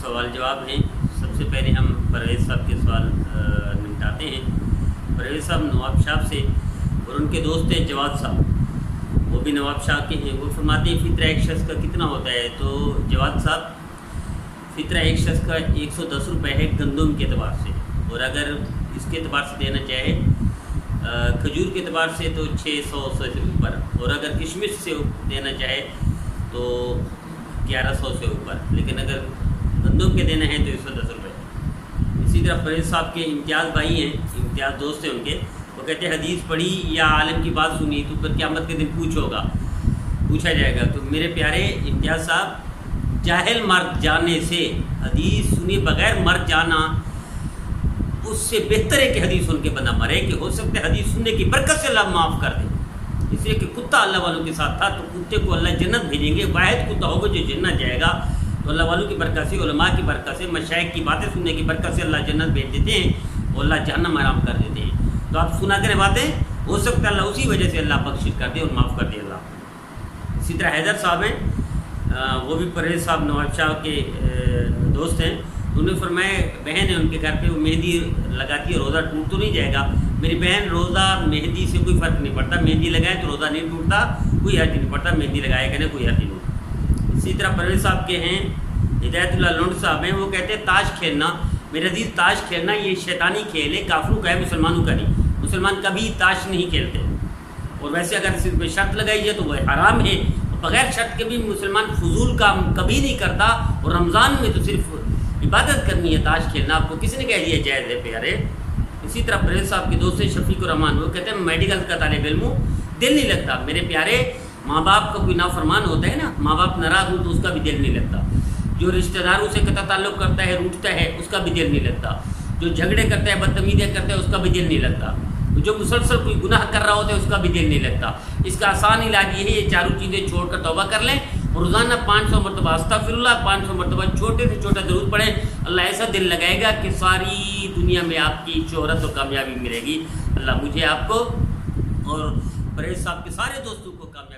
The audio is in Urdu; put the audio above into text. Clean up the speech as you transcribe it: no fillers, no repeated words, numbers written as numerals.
سوال جواب ہیں۔ سب سے پہلے ہم پرویز صاحب کے سوال نمٹاتے ہیں۔ پرویز صاحب نواب شاہ سے اور ان کے دوست ہیں جواد صاحب، وہ بھی نواب شاہ کے ہیں۔ وہ فرماتے ہیں فطرہ ایک شخص کا کتنا ہوتا ہے؟ تو جواد صاحب، فطرہ ایک شخص کا 110 روپے ہے گندم کے اعتبار سے، اور اگر اس کے اعتبار سے دینا چاہے کھجور کے اعتبار سے تو 600 سے اوپر، اور اگر کشمش سے دینا چاہے تو 1100 سے اوپر، لیکن اگر گندم کے دینا ہے تو 110 روپے۔ اسی طرح فریض صاحب کے امتیاز بھائی ہیں، امتیاز دوست ہیں ان کے، وہ کہتے ہیں حدیث پڑھی یا عالم کی بات سنی تو پھر قیامت کے دن پوچھا جائے گا۔ تو میرے پیارے امتیاز صاحب، جاہل مر جانے سے حدیث سنی بغیر مر جانا اس سے بہتر ہے کہ حدیث سن کے بندہ مرے، کہ ہو سکتا ہے حدیث سننے کی برکت سے اللہ معاف کر دے۔ اس لیے کہ کتا اللہ والوں کے ساتھ تھا تو کتے کو اللہ جنت بھیجیں گے، واحد کتا ہوگا جو جنت جائے گا، تو اللہ والوں کی برکت سے، علماء کی برکت سے، مشائخ کی باتیں سننے کی برکت سے اللہ جنت بھیج دیتے ہیں اور اللہ جہنم حرام کر دیتے ہیں۔ تو آپ سنا کریں باتیں، ہو سکتا ہے اللہ اسی وجہ سے اللہ بخشش کر دے اور معاف کر دے اللہ۔ اسی طرح حیدر صاحب ہیں، وہ بھی پرویز صاحب نواب شاہ کے دوست ہیں۔ انہوں نے فرمایا بہن ہے ان کے گھر پہ، وہ مہندی لگاتی ہے، روزہ ٹوٹ تو نہیں جائے گا؟ میری بہن، روزہ مہندی سے کوئی فرق نہیں پڑتا، مہندی لگائے تو روزہ نہیں ٹوٹتا، کوئی حرج نہیں پڑتا، مہندی لگائے کہ کوئی حرج نہیں ہوتا۔ اسی طرح پرویز صاحب کے ہیں ہدایت اللہ لونڈ صاحب ہیں، وہ کہتے ہیں تاش کھیلنا، میرے عزیز تاش کھیلنا یہ شیطانی کھیل ہے، کافروں کا ہے، مسلمانوں کا نہیں۔ مسلمان کبھی تاش نہیں کھیلتے، اور ویسے اگر صرف میں شرط لگائی ہے تو وہ حرام ہے۔ بغیر شرط کے بھی مسلمان فضول کام کبھی نہیں کرتا، اور رمضان میں تو صرف عبادت کرنی ہے، تاش کھیلنا آپ کو کسی نے کہہ دیا جائز ہے پیارے۔ اسی طرح پرویز صاحب کے دوست شفیق الرحمان، وہ کہتے ہیں میڈیکل کا طالب علم ہوں، دل نہیں لگتا۔ میرے پیارے، ماں باپ کا کوئی نافرمان ہوتا ہے نا، ماں باپ ناراض ہوں تو اس کا بھی دل نہیں لگتا۔ جو رشتہ داروں سے قطع تعلق کرتا ہے، روٹتا ہے، اس کا بھی دل نہیں لگتا۔ جو جھگڑے کرتا ہے، بدتمیزیاں کرتا ہے، اس کا بھی دل نہیں لگتا۔ جو مسلسل کوئی گناہ کر رہا ہوتا ہے، اس کا بھی دل نہیں لگتا۔ اس کا آسان علاج یہ ہے، یہ چاروں چیزیں چھوڑ کر توبہ کر لیں، اور روزانہ 500 مرتبہ استغفراللہ، 500 مرتبہ چھوٹے سے چھوٹا درود پڑھیں۔ اللہ ایسا دل لگائے گا کہ ساری دنیا میں آپ کی شہرت و کامیابی ملے گی۔ اللہ مجھے، آپ کو اور پرویز صاحب کے سارے دوستوں کو کامیابی